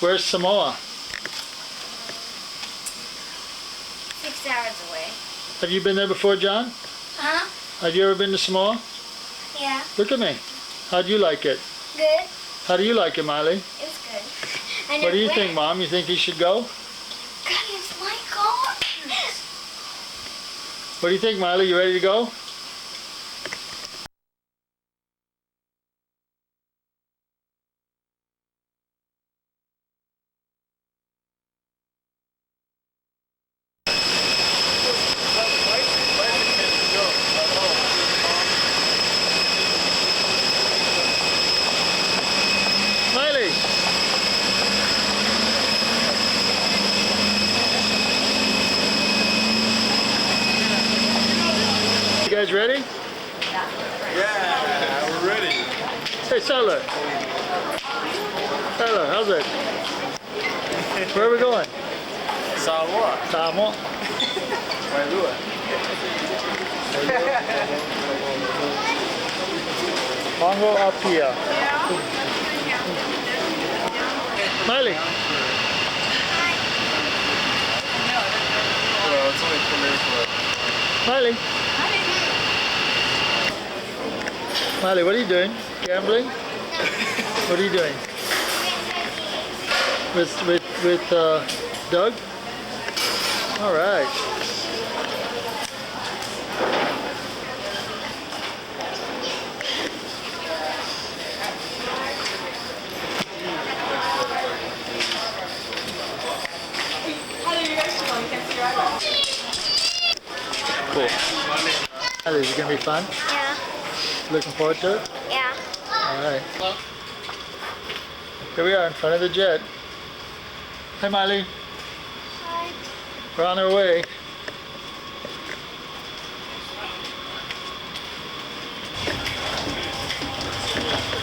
Where's Samoa? 6 hours away. Have you been there before, John? Huh? Have you ever been to Samoa? Yeah. Look at me. How do you like it? Good. How do you like it, Miley? It was good. What do you think, Mom? You think he should go? God, it's my car. What do you think, Miley? You ready to go? Miley! You guys ready? Yeah, we're ready. Hey, Sattler. Sattler, how's it? Where are we going? Samoa. Samoa. Mongo up here. Miley. It's only 2 minutes left. Miley. Miley, what are you doing? Gambling? What are you doing? With Doug? All right. Cool. Miley, is it gonna be fun? Yeah. Looking forward to it? Yeah. All right. Here we are in front of the jet. Hi, Miley. Hi. We're on our way.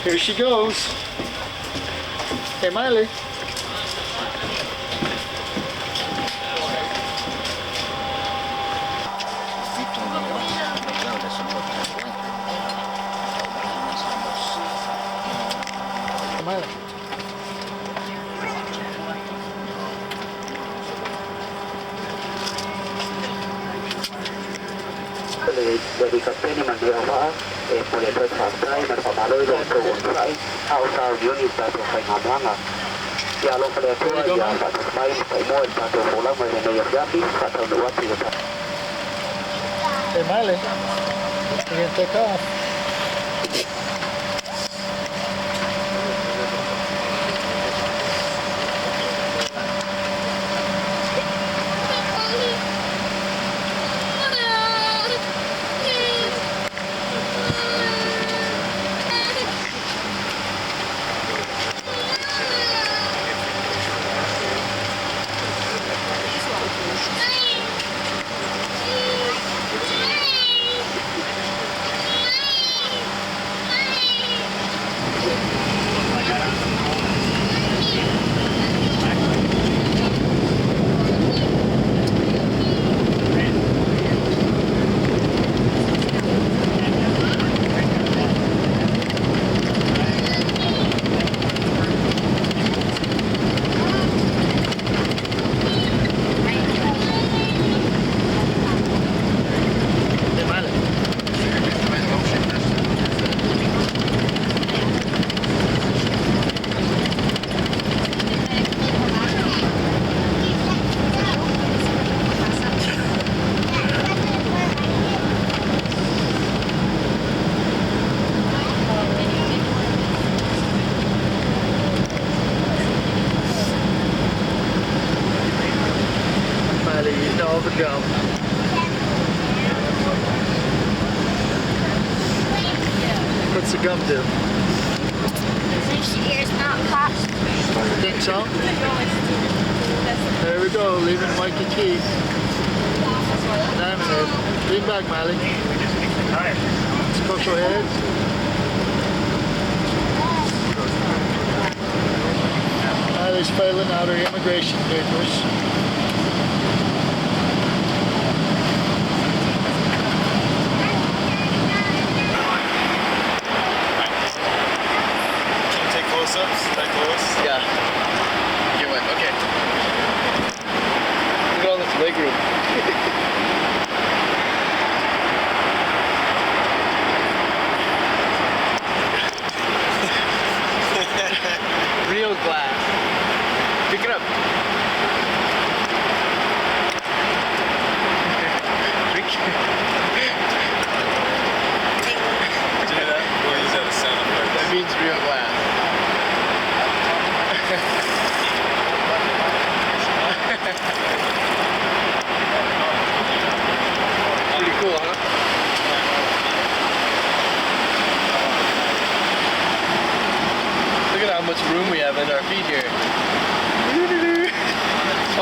Here she goes. Hey, Miley. Miley. Dari kapten yang diawal, boleh bersantai berpamaloi dan beruntai, asal unit satu pengamlangan. Ya lo boleh tu ya satu main semua satu pulang mengenai jadi satu dua tiga. Hey, Miley. You're gonna take off. All the gum. What's the gum do? Makes your ears not pop. Think so? There we go, leaving Waikiki. Diamond Head. Lean back, Miley. It's Cocoa Head. Miley's filling out her immigration papers. Close-ups, that close? Ya.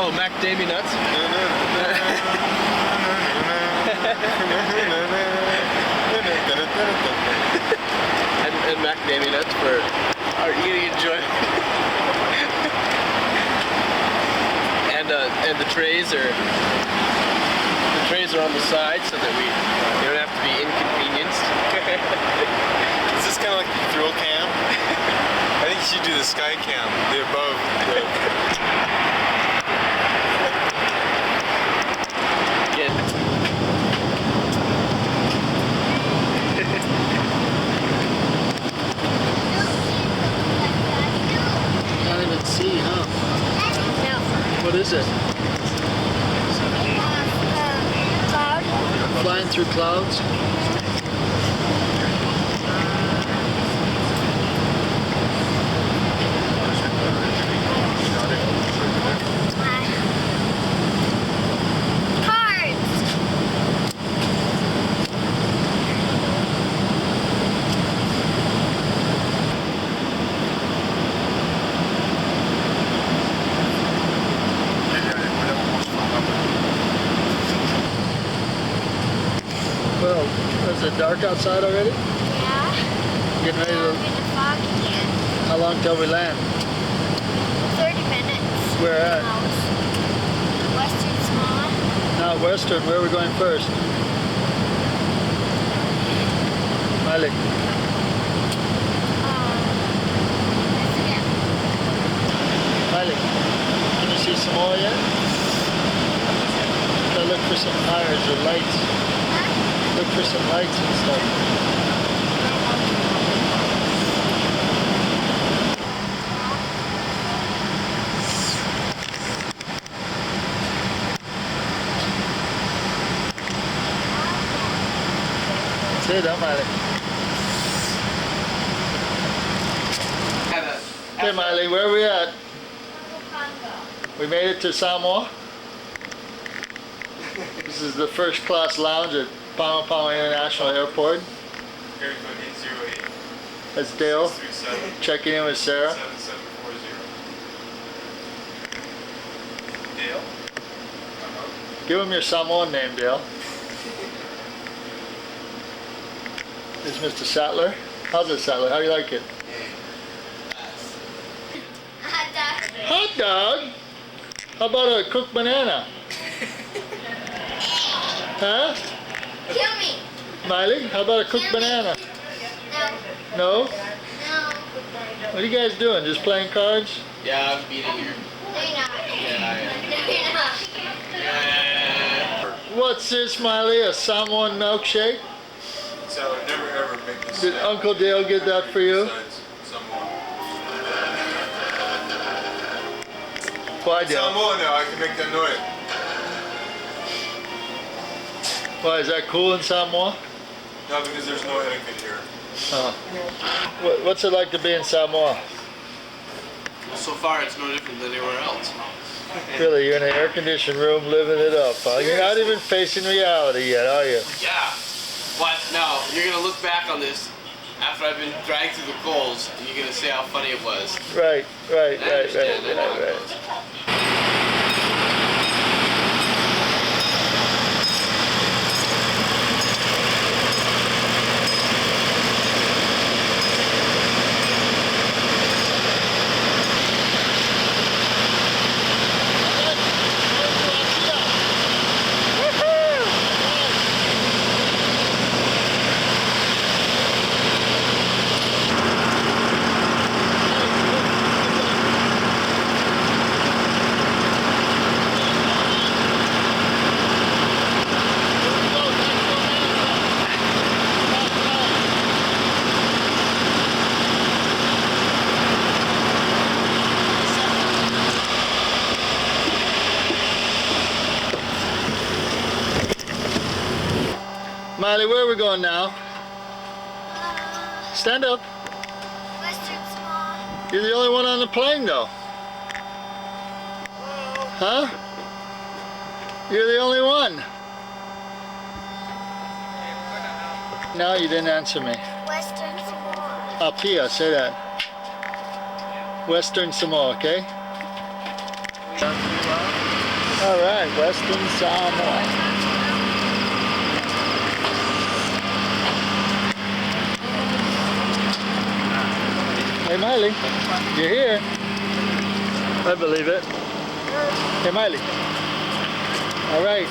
Oh, macadamia nuts. and macadamia nuts for our eating enjoyment. And the trays are on the side so that we don't have to be inconvenienced. Is this kind of like the thrill cam? I think you should do the sky cam, the above. Again. Can't even see, huh? No. What is it? Cloud. Flying through clouds? Cards. Well, is it dark outside already? Yeah. Getting ready Now I'm to... in the fog again. How long till we land? 30 minutes. Where at? House. Western Samoa. Not Western. Where are we going first? Maile. I forget. Maile. Can you see Samoa yet? Gotta look for some fires or lights. Huh? Look for some lights and stuff. That's it, huh, Maile? Okay, Maile, where are we at? We made it to Samoa. This is the first class lounge at Palma Palma International Airport. Area code 808 That's Dale 637 checking in with Sarah. 7740. Dale? Give him your Samoan name, Dale. This is Mr. Sattler. How's it, Sattler? How do you like it? Hot dog? How about a cooked banana? Huh? Kill me. Maile, how about a cooked banana? No. No? No. What are you guys doing? Just playing cards? Yeah, I'm beating you. No, you're not. Yeah, No, you're not. What's this, Maile? A Samoan milkshake? So I would never ever make this. Did Uncle Dale get that for you? Why, Dale? Samoa now, I can make that noise. Why, is that cool in Samoa? No, because there's no etiquette here. Oh. What's it like to be in Samoa? Well, so far it's no different than anywhere else. Really, you're in an air-conditioned room living it up, huh? You're not even facing reality yet, are you? Yeah. What? No, you're gonna look back on this after I've been dragged through the coals, and you're gonna say how funny it was. Right. I understand. I know how it Right. goes. Maile, where are we going now? Stand up. Western Samoa. You're the only one on the plane, though. Huh? You're the only one. No, you didn't answer me. Western Samoa. Up here, say that. Western Samoa, okay? All right, Western Samoa. Hey Miley, you're here. I believe it. Hey Miley. All right.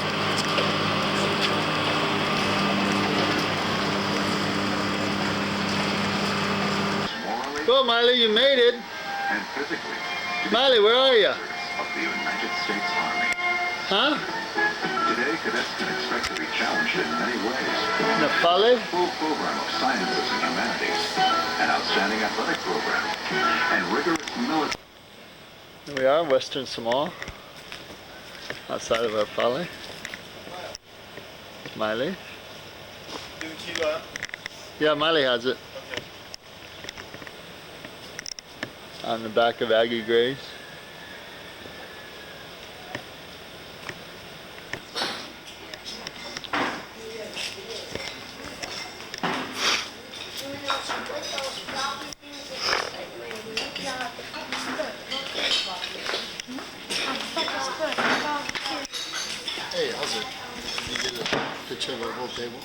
Well, Miley, you made it. And physically Miley, where are you? of the United States Army. Huh? Today, cadets can expect to be challenged in many ways. Nepali? Full program of sciences and humanities, an outstanding athletic program, and rigorous military. Here we are, Western Samoa, outside of our pali. Miley. Do the key lap. Yeah, Miley has it. Okay. On the back of Aggie Gray's. Hey, how's it? Did you get a picture of the whole table?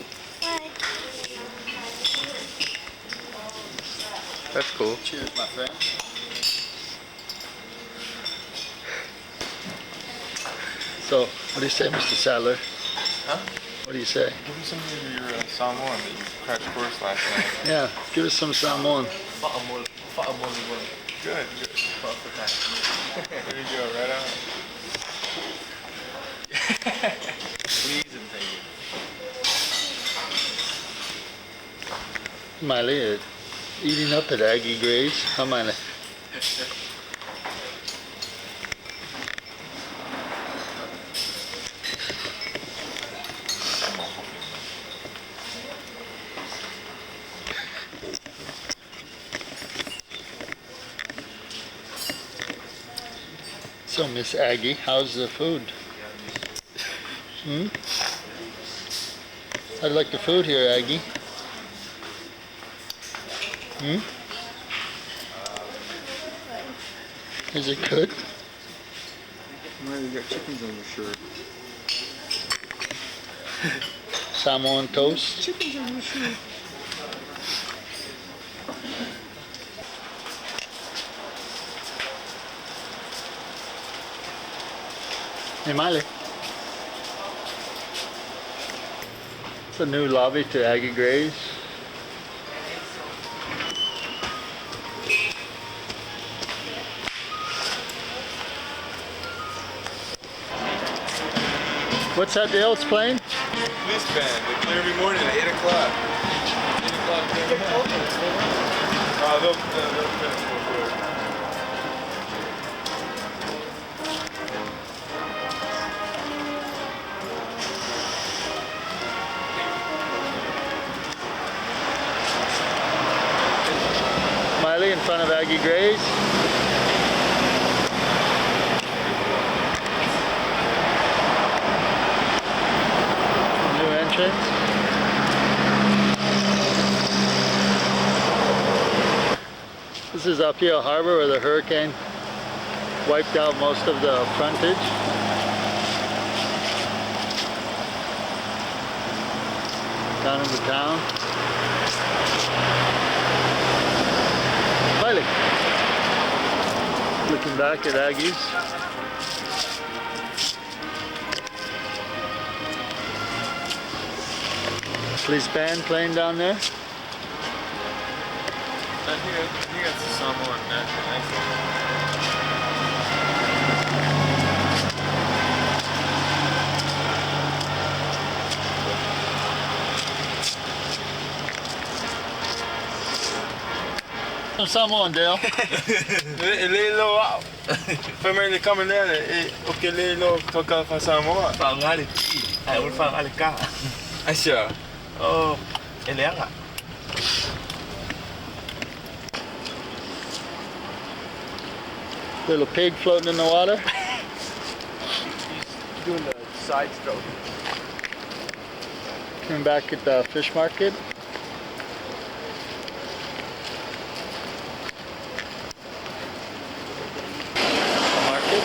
That's cool. Cheers, my friend. So, what do you say, Mr. Sattler? Huh? What do you say? Give me some of your Samoan that you crashed course last night. Yeah, give us some Samoan. Good, good. There you go, right on. Please and thank you. Miley, eating up at Aggie Gray's. Huh, Miley? So, Miss Aggie, how's the food? Hmm? I'd like the food here, Aggie. Hmm? Is it good? Well, you got chickens on your shirt. Samoan toast? Chickens on your shirt. Hey, Miley. It's a new lobby to Aggie Gray's. What's that Dale? It's playing? Police band. They play every morning at 8 o'clock. 8 o'clock. They'll finish real quick. Miley in front of Aggie Gray's. New entrance. This is Uphill Harbor where the hurricane wiped out most of the frontage. Down into town. Miley. Looking back at Aggie's. Police band playing down there. I think that's the Samoan national anthem. Samoan, Dale. Lelo out. Family coming down and okay, lelo toka fa Samoa. Pangali ti. Ay, ul pangali ka. Asya. Oh, eleanga. Little pig floating in the water. He's doing the side stroke. Coming back at the fish market. Market.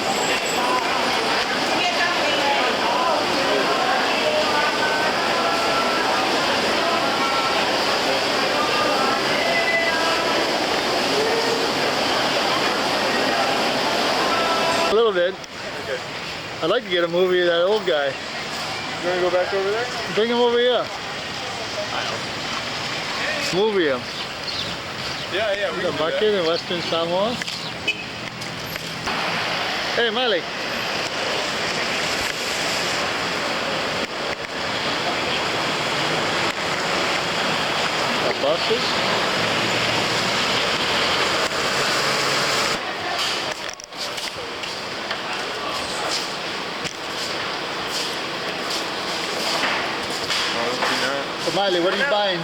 little bit. Okay. I'd like to get a movie of that old guy. You want to go back over there? Bring him over here. Movie him. Yeah, yeah. We The can do market in Western Samoa. Hey, Miley. The buses. So Miley, what are you buying?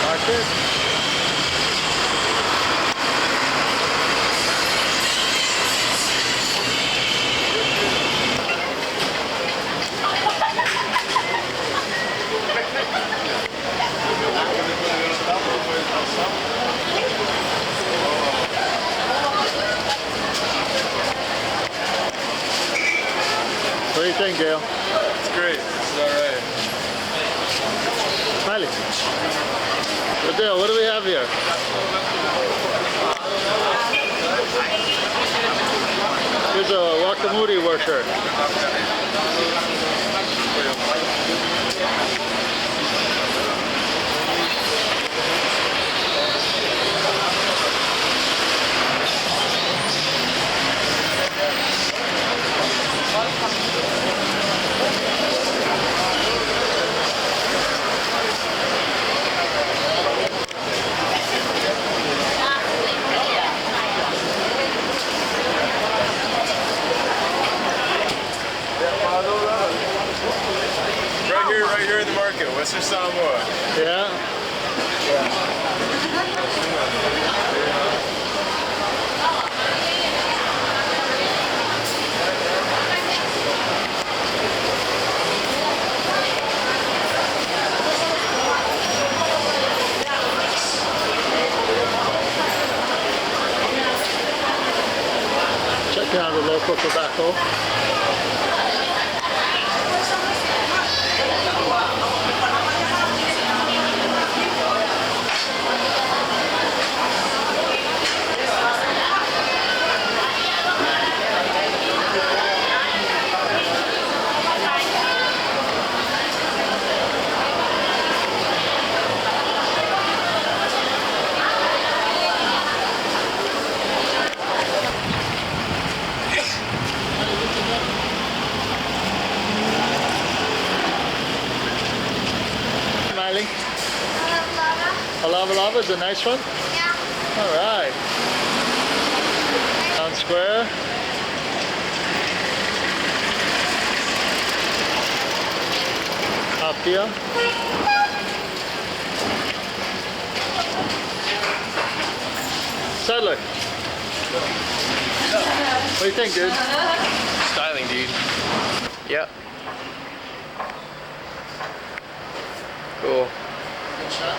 Market. What do you think, Dale? It's great. It's alright. Miley. But Dale, what do we have here? Here's a Wakamuri worker. Right here in the market, Western Samoa. Yeah. Checking out the local tobacco. Miley, a lava lava is a nice one. Yeah. All right. Town Square. Apia. Sattler. What do you think, dude? Styling, dude. Yep. Cool. Good shot.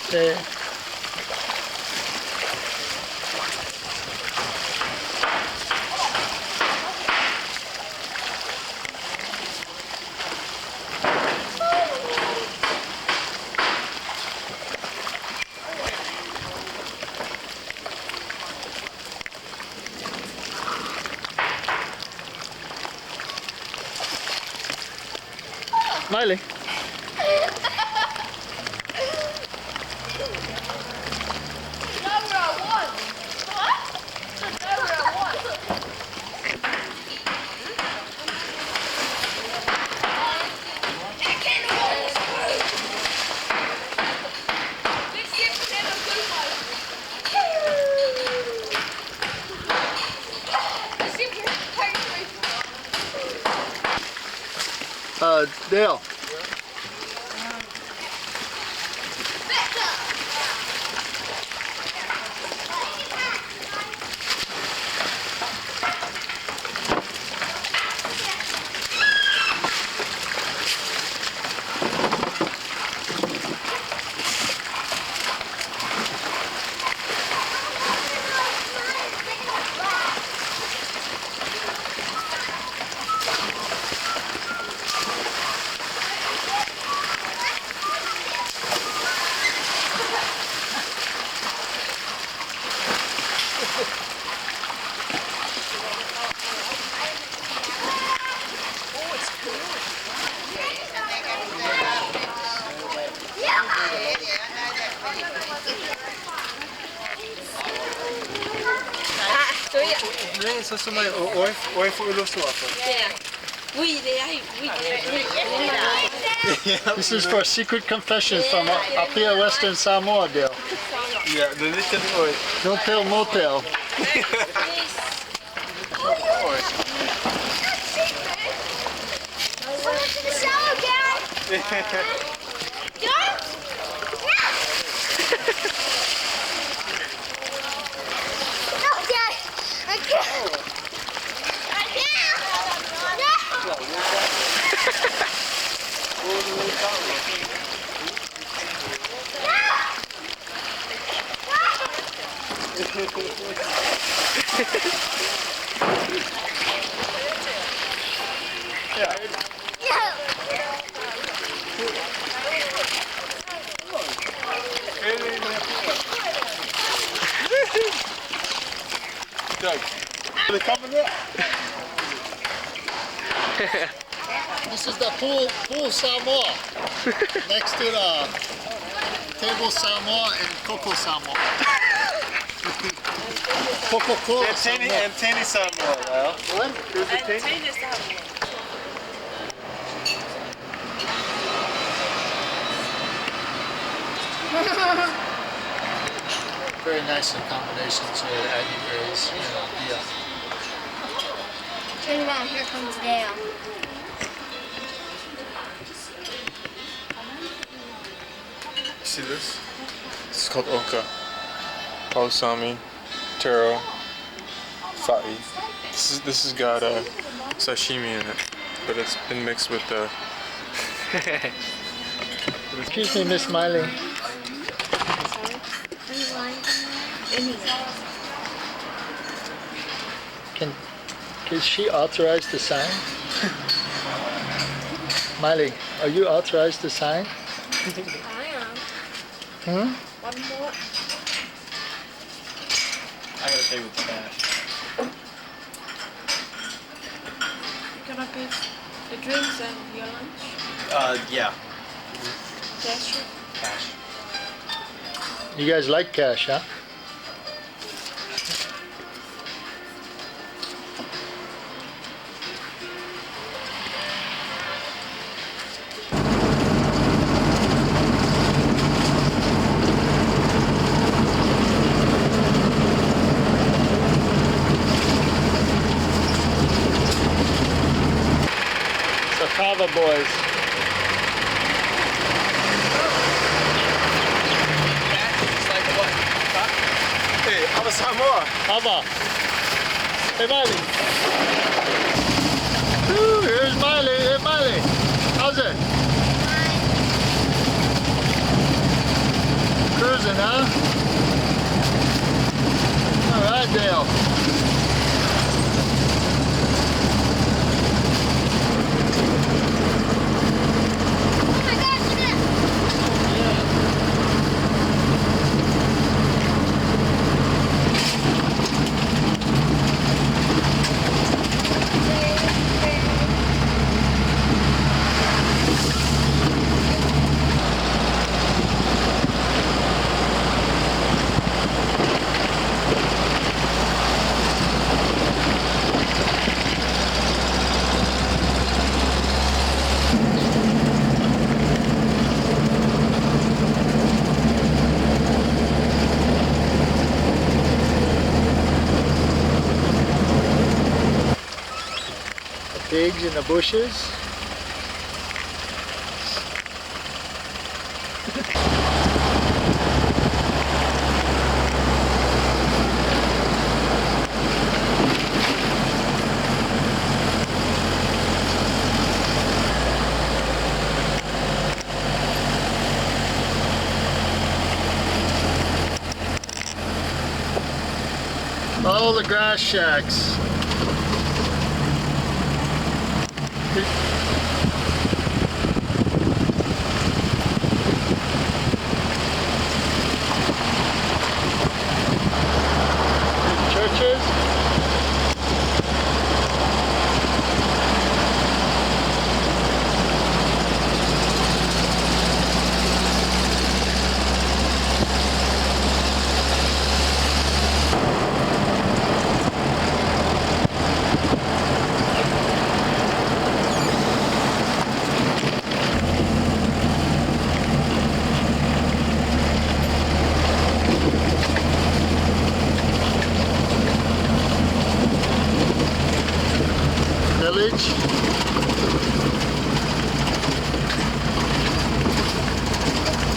Okay. Miley. Dale. Nee, så som jeg og får ulovs å få. This is for secret confessions from Apia Western Samoa, Dale. Ja, det er ikke oi. No tell, no tell. Doug, are they coming up? This is the pool Samoa. Next to the table Samoa and Coco Samoa. Coca-Cola Antenny, Samoa. antenny Samoa, Lyle. What? There's a tanny. Very nice accommodations here at Aggie Berries in Apia. Turn around, here comes Dale. See this? This is called oka. Pausami, taro, fai. This has got sashimi in it, but it's been mixed with the. Excuse me, Miss Miley. Is she authorized to sign? Miley, are you authorized to sign? I am. Hmm? One more. I gotta pay with cash. Gonna get the drinks and your lunch? Yeah. Cash? Cash. You guys like cash, huh? Kava boys. It's like what? Hey, I'm a Samoa. Kava. Hey Miley. Woo, here's Miley. Hey Miley. How's it? Cruising, huh? All right, Dale. Pigs in the bushes. All the grass shacks. Churches.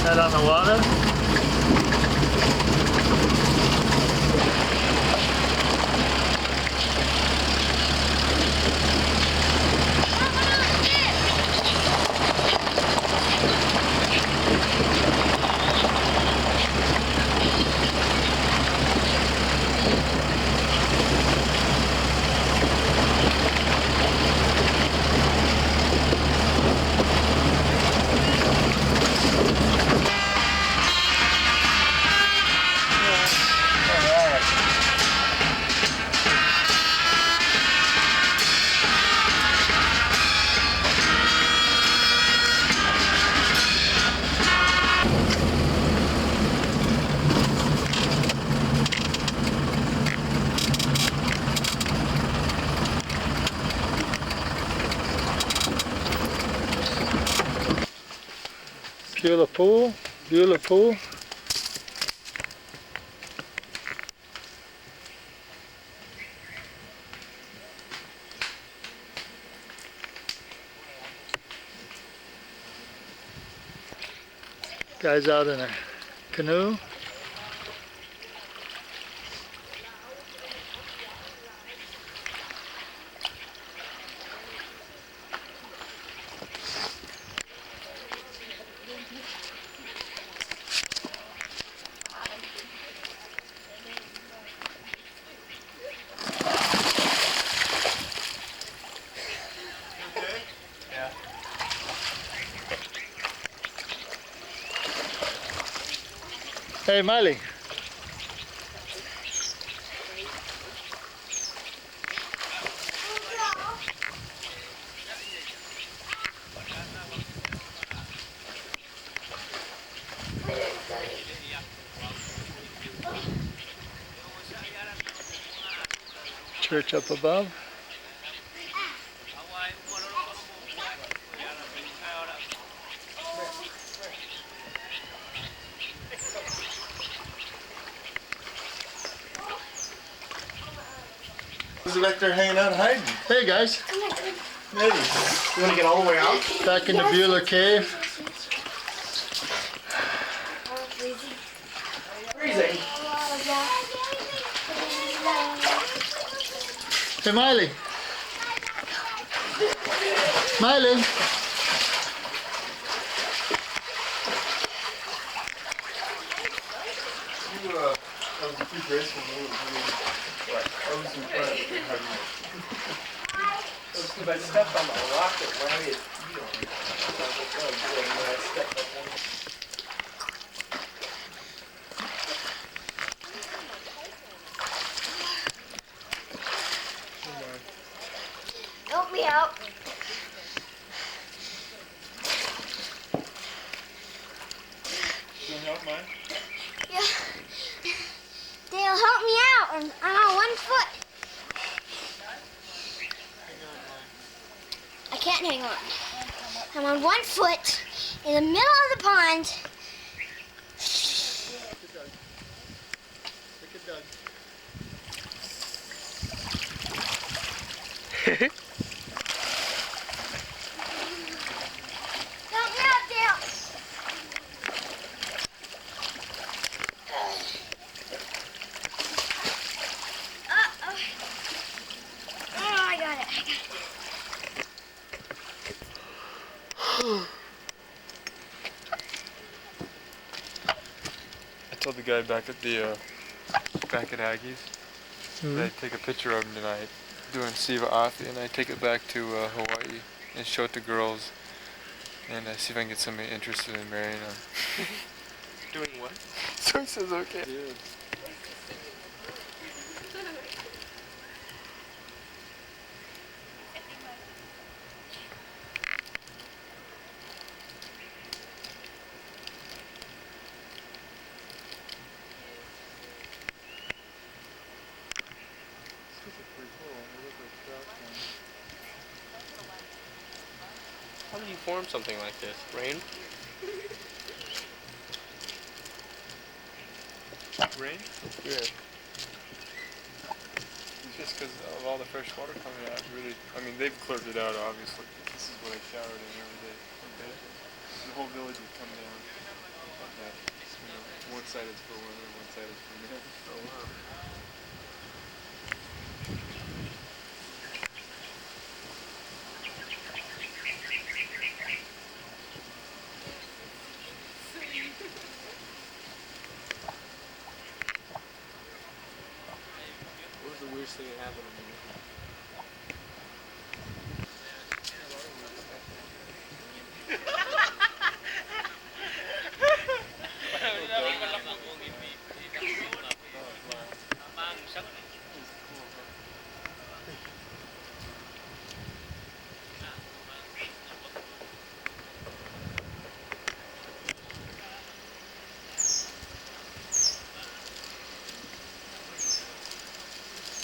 Head on the water. Beautiful, beautiful. Guys out in a canoe. Hey, Miley. Church up above. Who's back there hanging out hiding? Hey guys, Maybe. You want to get all the way out? back in the Bueller Cave. Freezing. Hey Miley. Miley. That was too graceful. I was impressed. That's because I stepped on the rock that Larry had feet on. So I was like, oh, boy, when I stepped up on it. Help me out. You want help, Mike? Yeah. They'll help me out. I'm on 1 foot. I can't hang on. I'm on 1 foot in the middle of the pond. Help me out, Dale. Oh, I got it. I told the guy back at the back at Aggie's that I'd take a picture of him tonight doing Siva Athi, and I take it back to Hawaii and show it to girls and see if I can get somebody interested in marrying him. Doing what? So he says okay. How do you form something like this? Rain? Rain? Yeah. this because of all the fresh water coming out. Really, I mean, they've cleared it out, obviously. This is what I showered in every day. Okay? The whole village has come down like that. You know, one side is for women, one side is for men. Oh, wow. What was the weirdest thing that happened to me?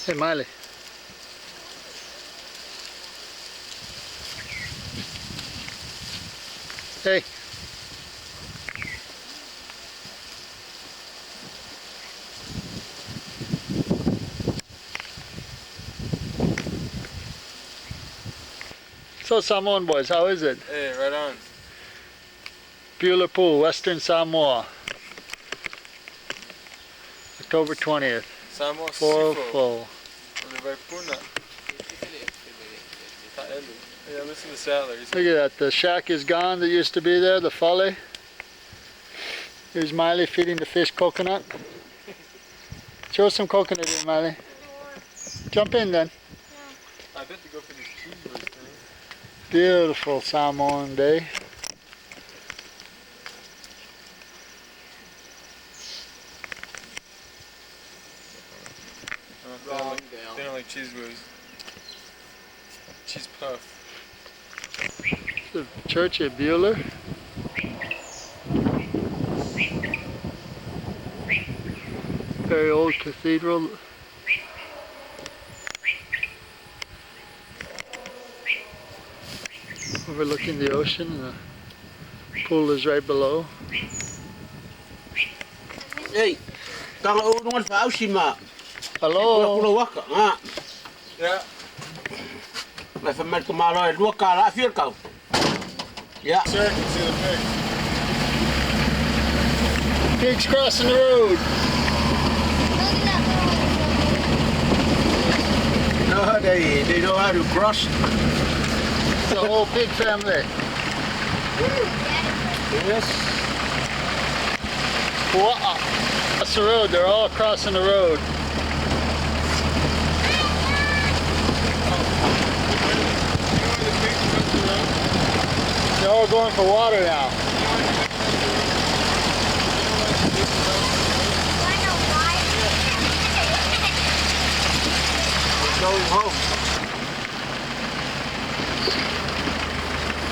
Hey, Miley. Hey. So Samoan boys, how is it? Hey, right on. Beulah Pool, Western Samoa. October 20th. Samoa Full, Sifo. full. Yeah, listen to Sattler. Look at that, the shack is gone that used to be there, the fale. Here's Miley feeding the fish coconut. Show some coconut in, Miley. Jump in then. I bet to go for these cheeseburgers thing. Beautiful Samoan day. They don't like cheeseburgers. Cheese puff. The church at Beulah. Very old cathedral. Overlooking the ocean, and the pool is right below. Hey, kang uungan pa ausima. Hello. Kulo waka, ha. Yeah. Mai fa met kamalo e lua kala fiel kau. Yeah. Sir, I can see the pig. Pig's crossing the road. No, they know how to cross. It's a whole pig family. Yes. Wow. That's the road. They're all crossing the road. They're all going for water now. Going home.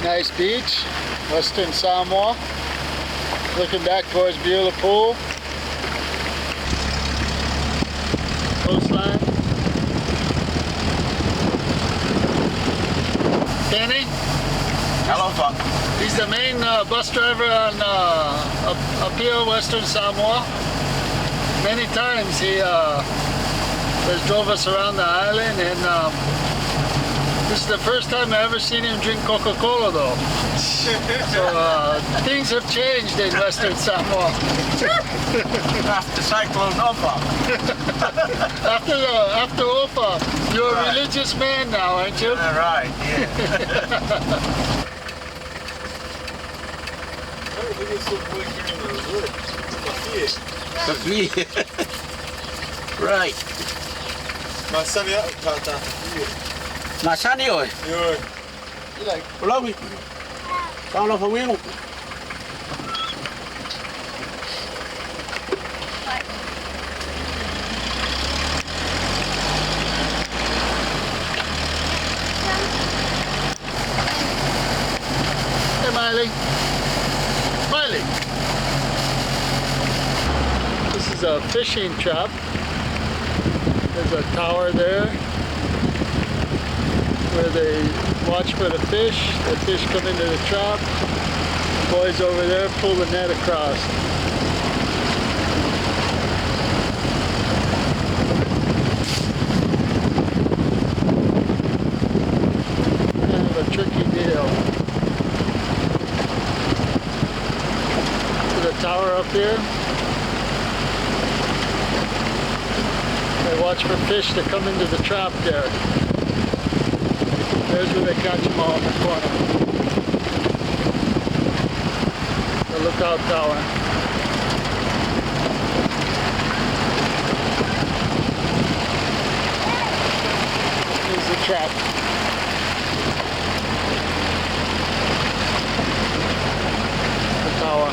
Nice beach, Western Samoa. Looking back towards Beulah Pool. Coastline. Kenny? Hello, Pop. He's the main bus driver on up here, Western Samoa. Many times he has drove us around the island, and this is the first time I've ever seen him drink Coca-Cola, though. So things have changed in Western Samoa. After Cyclone Opa. After Opa, you're a religious man now, aren't you? All right, yeah. Right. Masanya kata. Masani oi. Yo. Belum. Kalau pemilu. Hey, Miley. Miley. This is a fishing trap. There's a tower there where they watch for the fish. The fish come into the trap. The boys over there pull the net across. up here. They watch for fish that come into the trap there. There's where they catch them all in the corner. The lookout tower. Here's the trap. The tower.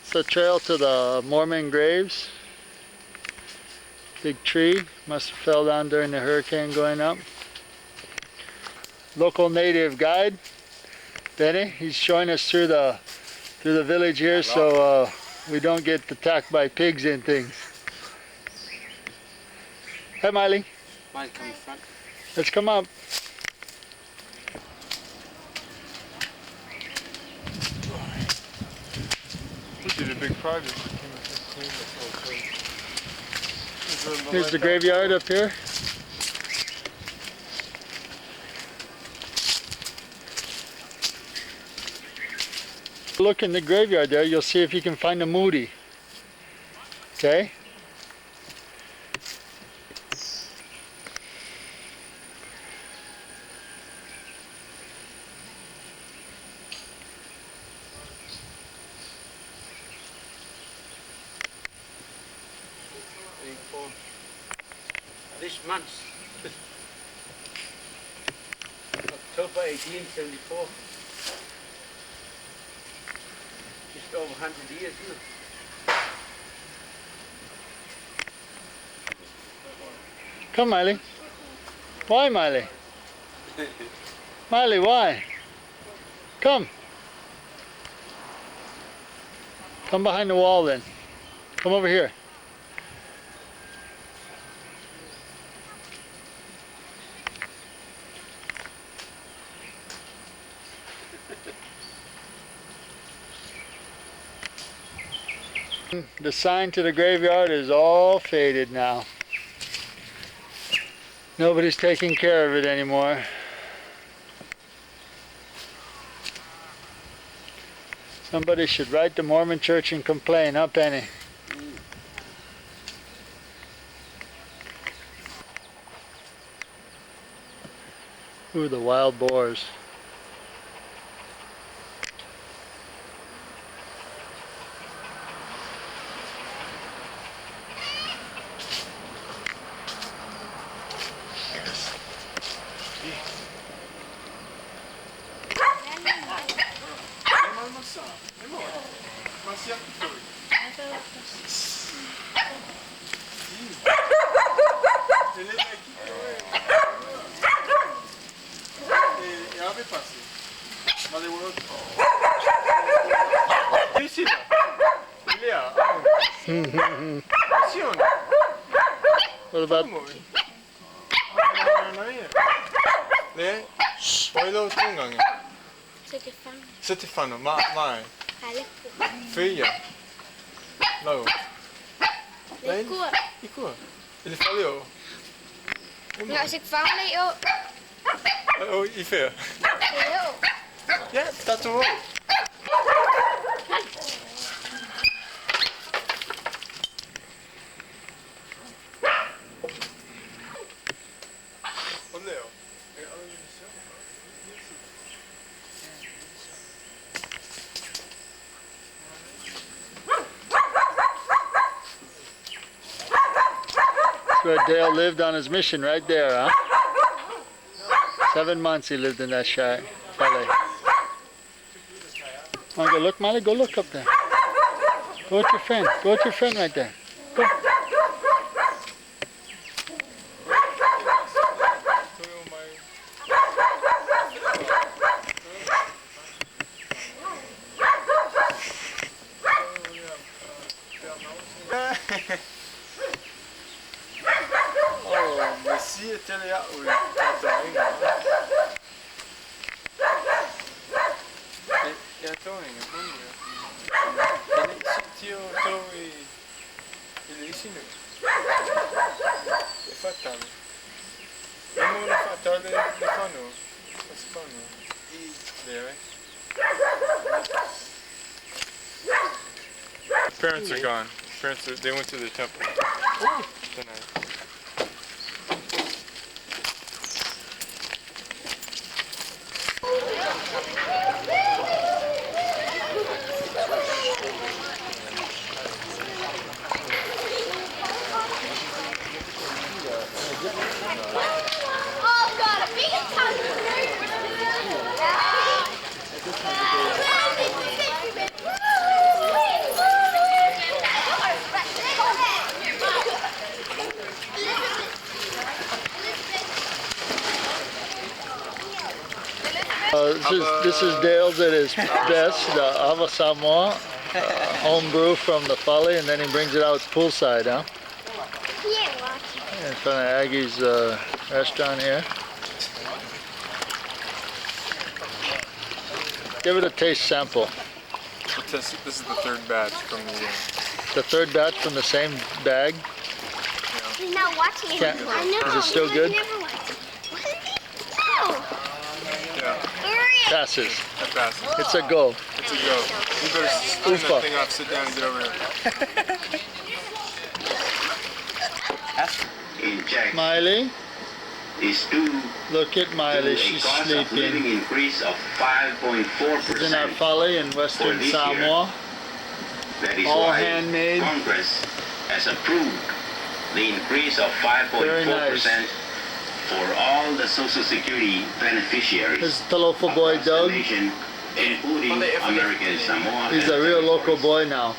It's a trail to the Mormon graves. Big tree, must have fell down during the hurricane going up. Local native guide, Benny, he's showing us through the village here, so we don't get attacked by pigs and things. Hi, Miley. Miley, come in front. Let's come up. We did a big project. Here's the graveyard up here. Look in the graveyard there, you'll see if you can find a moody. Okay? This month, October 1874, just over 100 years, isn't it? Come, Miley. Why, Miley? Miley, why? Come. Come behind the wall then. Come over here. The sign to the graveyard is all faded now. Nobody's taking care of it anymore. Somebody should write the Mormon Church and complain, huh, Penny? Ooh, the wild boars. What about 네, boilo tungange. Stefano, mai. Feia. Não. Ikua. Ele falou. Nga sig family o. Oh, ife. Ja, dat wel. where Dale lived on his mission, right there, huh? 7 months he lived in that shack. Chalet. Want to go look, Molly? Go look up there. Go with your friend. Go with your friend right there. Go. Oh, Messi était là où il était. E a Tony, ele sentiu e ele ensinou. É fatal. Parents are gone. They went to the temple tonight. Oh God, a big This is Dale's at his best, the Ava Samoa, home brew from the folly, and then he brings it out poolside, huh? In front of Aggie's restaurant here. Give it a taste sample. This is the third batch from the third batch from the same bag. He's not watching it anymore. I know. Is it still good? No. Yeah. Passes. That passes. It's a go. It's a go. You better turn that thing off, sit down, and get over here. Miley. Is due Look at Miley, she's to a cost of living sleeping. increase of 5.4%. She's in our folly in Western Samoa. That is all why handmade. Congress has approved the increase of 5.4% for all the Social Security beneficiaries. This is Talofa boy Doug. Including American Samoa. He's a real local boy now.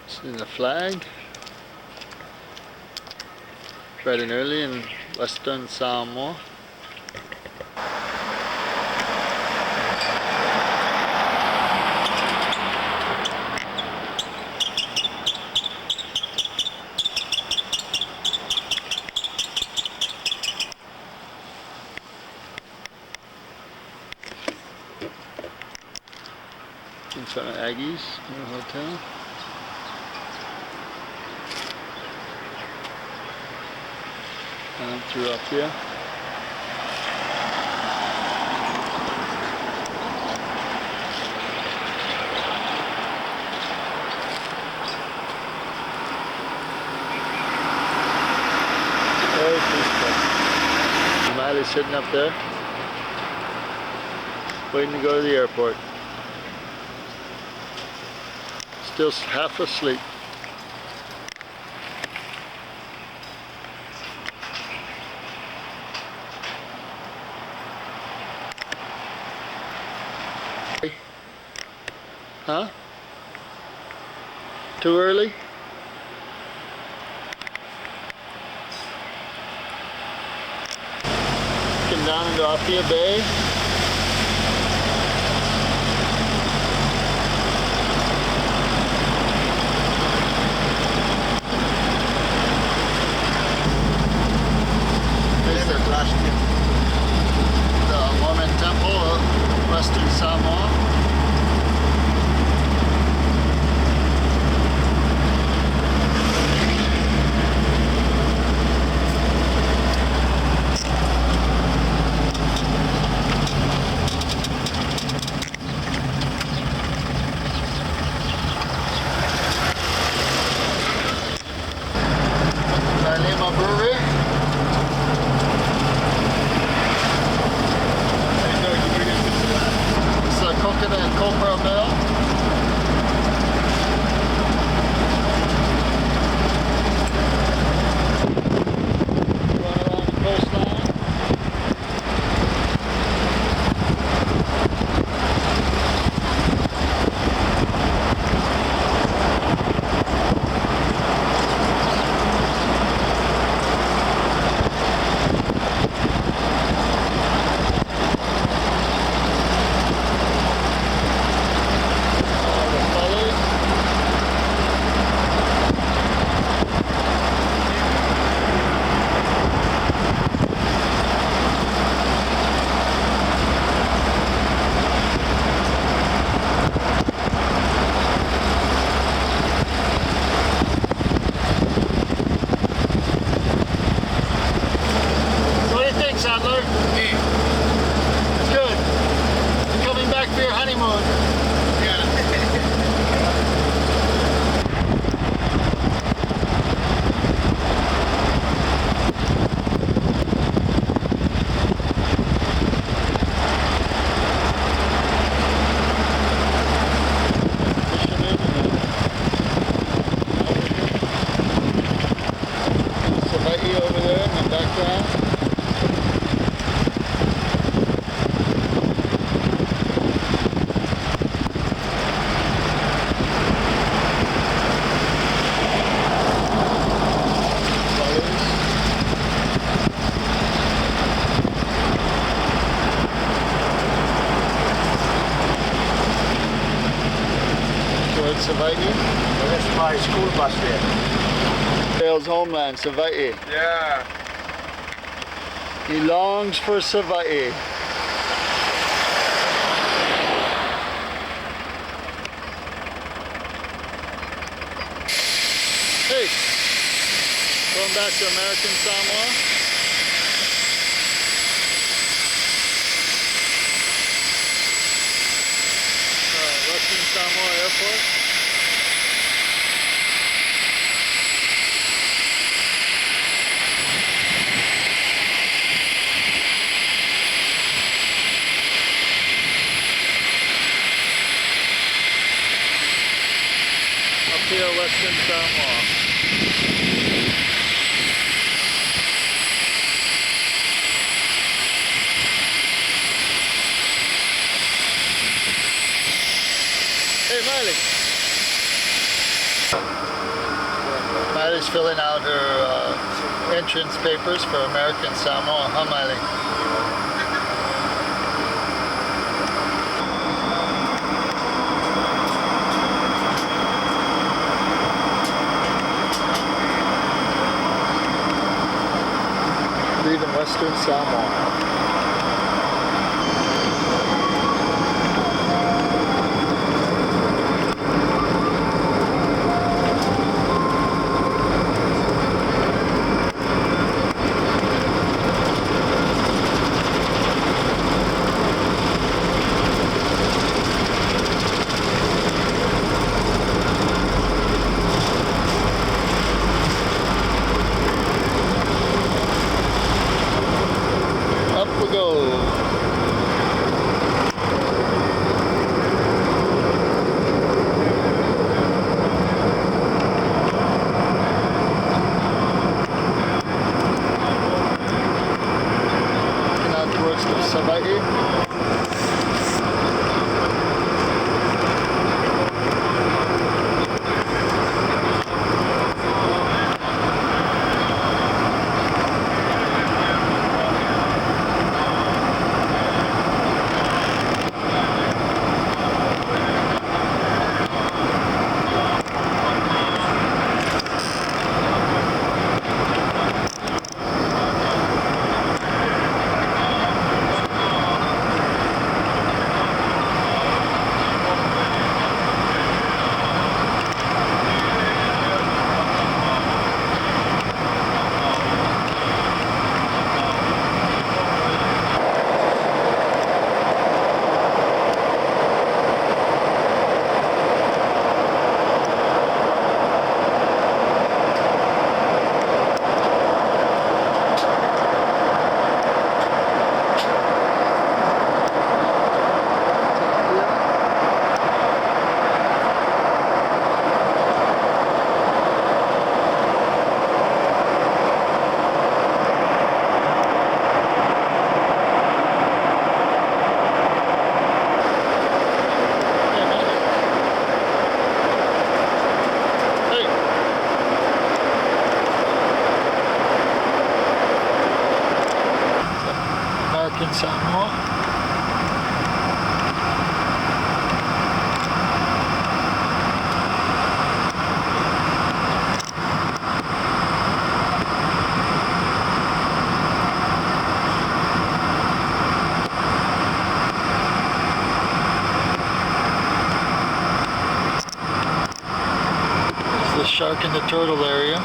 This is the flag. Bright and early in Western Samoa. In front of Aggie's hotel. And through up here. Very peaceful. Miley's sitting up there, waiting to go to the airport. Still half asleep. Huh? Too early? Looking down into Apia Bay. The Mormon Temple of Western Samoa. over there in the background. Savaii? Well, that's my school bus there. Dale's homeland, Savaii. Yeah. He longs for Savaii. Hey, going back to American Samoa. Western Samoa Airport. Up here, Western Samoa. Hey, Miley. Miley's filling out her entrance papers for American Samoa. Huh, Miley? Leaving Western Samoa. Up we go. Looking out towards the Savaii. American Samoa. It's the shark and the turtle area.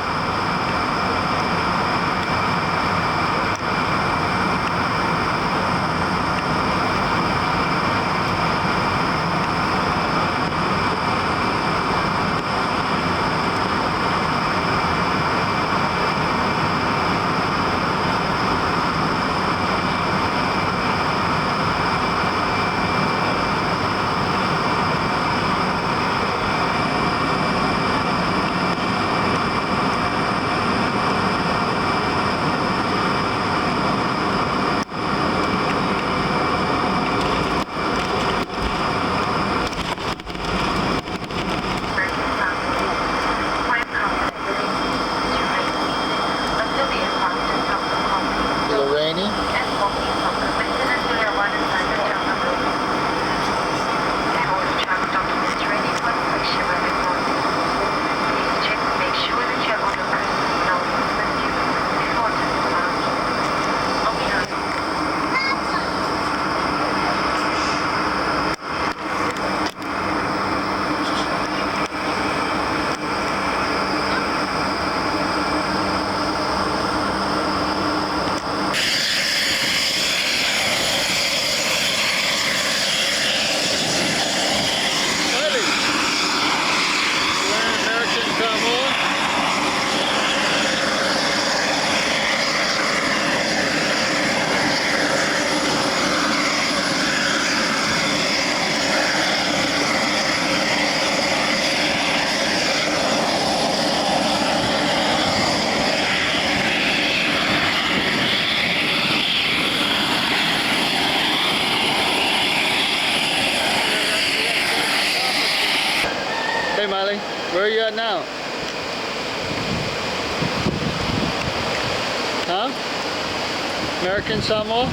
American Samoa?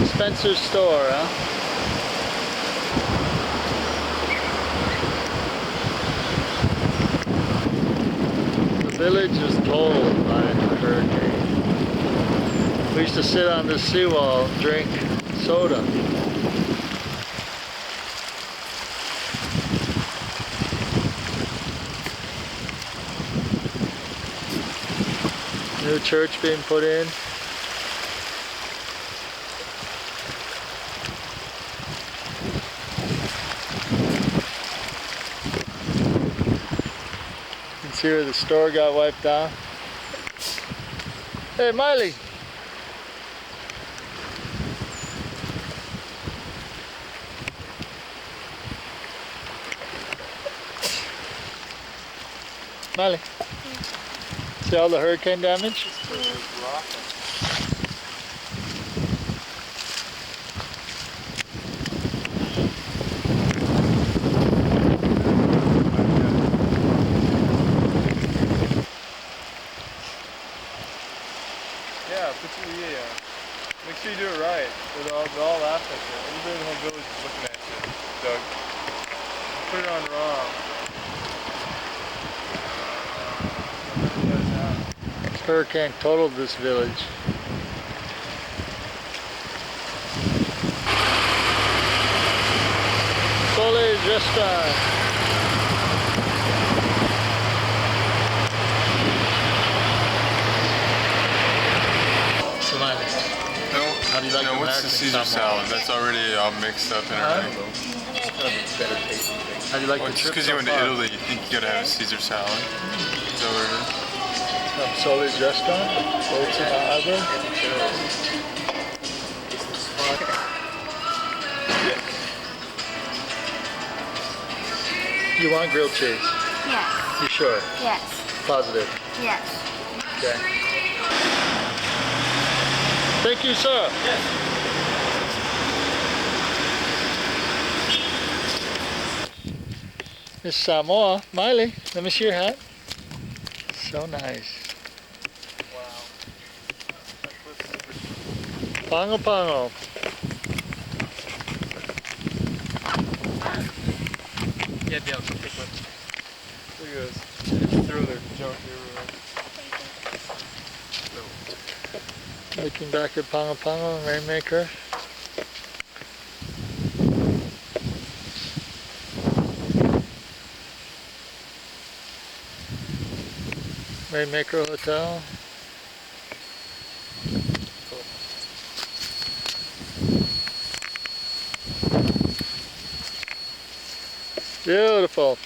Spencer's store, huh? The village was totaled by the hurricane. We used to sit on the seawall and drink soda. New church being put in. You can see where the store got wiped out. Hey, Miley. Miley. See all the hurricane damage? Yeah, make sure you do it right. They'll all laugh at you. Everybody in the whole village is looking at you, Doug. Put it on wrong. Hurricane totaled this village. Soleil's restaurant. How do you like what's the Caesar salad? That's already all mixed up and everything. How do you like just because you went to Italy, you think you gotta have a Caesar salad? Is that what it is? From Soleil's restaurant? You want grilled cheese? Yes. You sure? Yes. Positive? Yes. Okay. Thank you, sir. Yes. Miss Samoa, Miley, let me see your hat. So nice. Wow. Pango pango. Yeah, Dale, take one. Look at this. Throw their junk everywhere. Looking back at Pango Pango and Rainmaker. Rainmaker Hotel. Beautiful.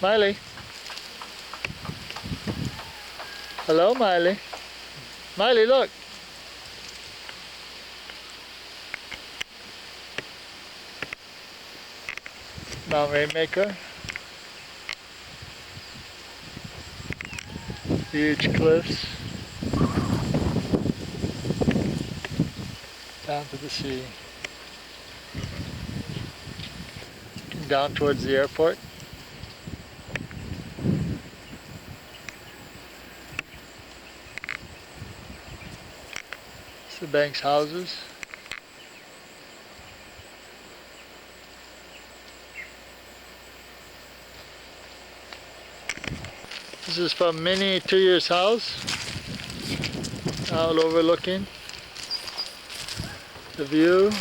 Miley. Hello, Miley. Miley, look. Mount Rainmaker. Huge cliffs. Down to the sea. Down towards the airport. It's the bank's houses. This is from Minnie 2 Years' house. Out overlooking the view.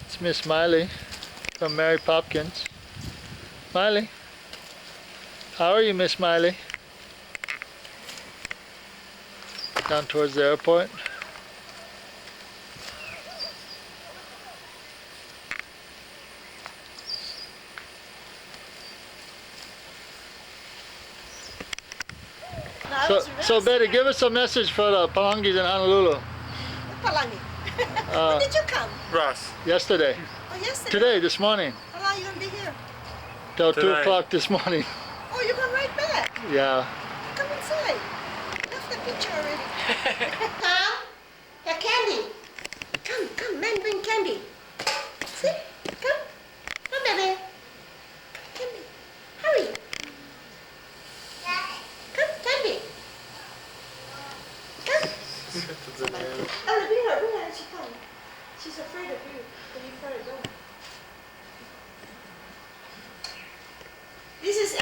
It's Miss Miley from Mary Popkins. Miley, how are you, Miss Miley? Down towards the airport. So Betty, give us a message for the Palangis in Honolulu. Palangi. When did you come? Ross. Yesterday. Oh, yesterday. Today, this morning. How long are you going to be here? Till Tonight. 2 o'clock this morning. Oh, you're going right back. Yeah. Come inside. Left the picture already. Tom? The candy. Come, come. Come, man, bring candy. See? Come. Come, baby. Candy. Hurry. Come, candy. Come. Oh, bring her. She come. She's afraid of you. But you try to go. This is